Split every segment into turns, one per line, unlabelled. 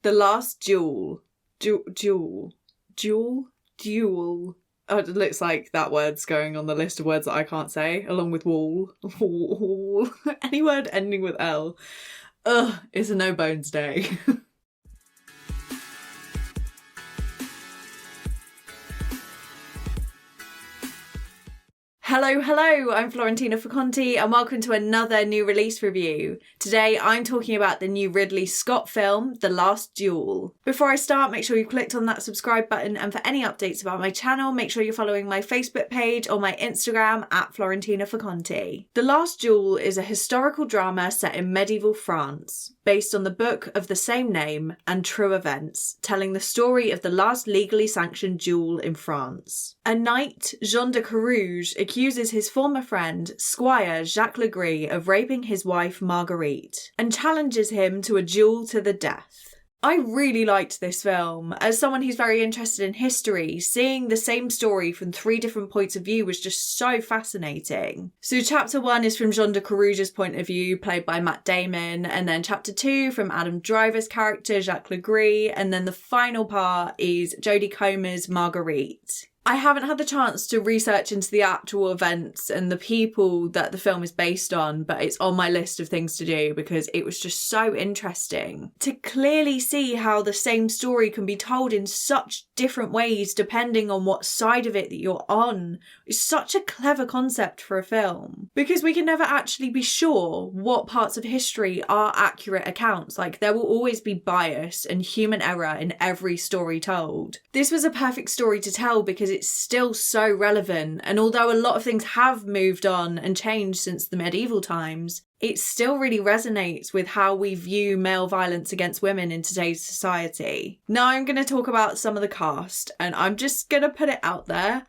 The Last Duel. Duel. Oh, it looks like that word's going on the list of words that I can't say, along with wall. Any word ending with L. Ugh, it's a no bones day. Hello, I'm Florentina Faconti and welcome to another new release review. Today I'm talking about the new Ridley Scott film, The Last Duel. Before I start, make sure you clicked on that subscribe button, and for any updates about my channel, make sure you're following my Facebook page or my Instagram at Florentina Faconti. The Last Duel is a historical drama set in medieval France, based on the book of the same name and true events, telling the story of the last legally sanctioned duel in France. A knight, Jean de Carouge, accuses his former friend, Squire Jacques Legris, of raping his wife Marguerite, and challenges him to a duel to the death. I really liked this film. As someone who's very interested in history, seeing the same story from 3 different points of view was just so fascinating. So chapter 1 is from Jean de Carouge's point of view, played by Matt Damon, and then chapter 2 from Adam Driver's character, Jacques Legris, and then the final part is Jodie Comer's Marguerite. I haven't had the chance to research into the actual events and the people that the film is based on, but it's on my list of things to do because it was just so interesting to clearly see how the same story can be told in such different ways depending on what side of it that you're on. It's such a clever concept for a film because we can never actually be sure what parts of history are accurate accounts. Like, there will always be bias and human error in every story told. This was a perfect story to tell because it's still so relevant, and although a lot of things have moved on and changed since the medieval times, it still really resonates with how we view male violence against women in today's society. Now I'm going to talk about some of the cast, and I'm just going to put it out there.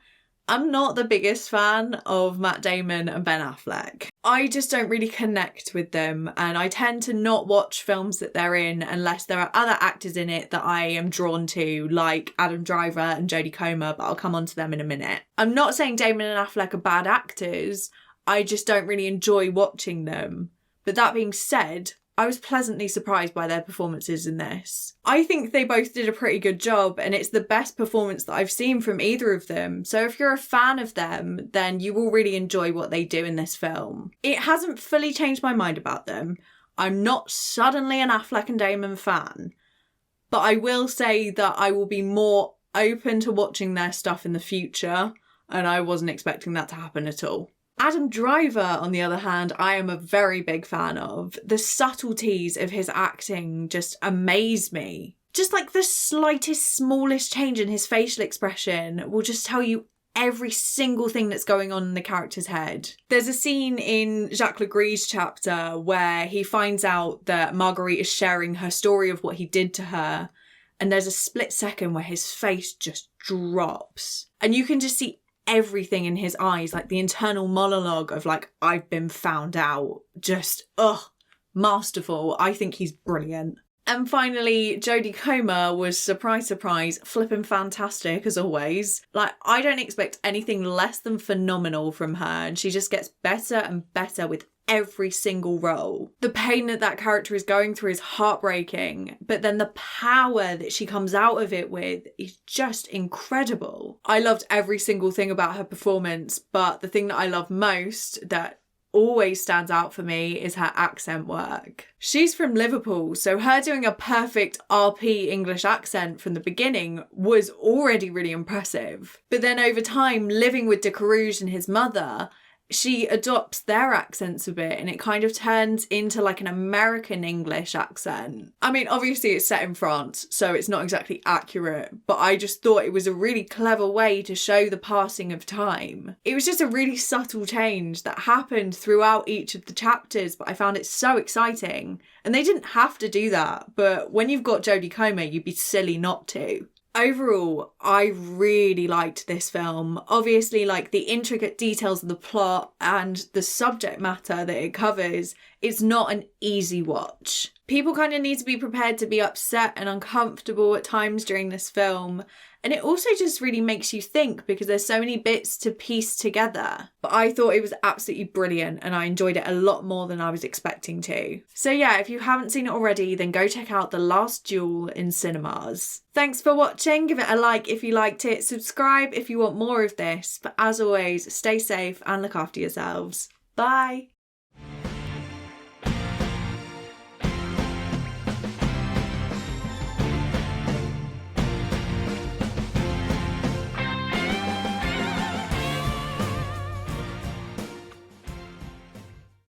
I'm not the biggest fan of Matt Damon and Ben Affleck. I just don't really connect with them, and I tend to not watch films that they're in unless there are other actors in it that I am drawn to, like Adam Driver and Jodie Comer, but I'll come on to them in a minute. I'm not saying Damon and Affleck are bad actors, I just don't really enjoy watching them. But that being said, I was pleasantly surprised by their performances in this. I think they both did a pretty good job, and it's the best performance that I've seen from either of them. So if you're a fan of them, then you will really enjoy what they do in this film. It hasn't fully changed my mind about them. I'm not suddenly an Affleck and Damon fan, but I will say that I will be more open to watching their stuff in the future, and I wasn't expecting that to happen at all. Adam Driver, on the other hand, I am a very big fan of. The subtleties of his acting just amaze me. Just like the slightest, smallest change in his facial expression will just tell you every single thing that's going on in the character's head. There's a scene in Jacques Legris' chapter where he finds out that Marguerite is sharing her story of what he did to her, and there's a split second where his face just drops. And you can just see everything in his eyes, like the internal monologue of like, I've been found out. Just, masterful. I think he's brilliant. And finally, Jodie Comer was, surprise, flipping fantastic as always. Like, I don't expect anything less than phenomenal from her, and she just gets better and better with every single role. The pain that character is going through is heartbreaking, but then the power that she comes out of it with is just incredible. I loved every single thing about her performance, but the thing that I love most, that always stands out for me, is her accent work. She's from Liverpool, so her doing a perfect RP English accent from the beginning was already really impressive. But then over time, living with de Carouge and his mother, she adopts their accents a bit, and it kind of turns into like an American English accent. I mean, obviously it's set in France, so it's not exactly accurate, but I just thought it was a really clever way to show the passing of time. It was just a really subtle change that happened throughout each of the chapters, but I found it so exciting. And they didn't have to do that, but when you've got Jodie Comer, you'd be silly not to. Overall, I really liked this film. Obviously, like, the intricate details of the plot and the subject matter that it covers, it's not an easy watch. People kind of need to be prepared to be upset and uncomfortable at times during this film, And it also just really makes you think because there's so many bits to piece together. But I thought it was absolutely brilliant and I enjoyed it a lot more than I was expecting to. So yeah, if you haven't seen it already, then go check out The Last Duel in cinemas. Thanks for watching. Give it a like if you liked it. Subscribe if you want more of this. But as always, stay safe and look after yourselves. Bye.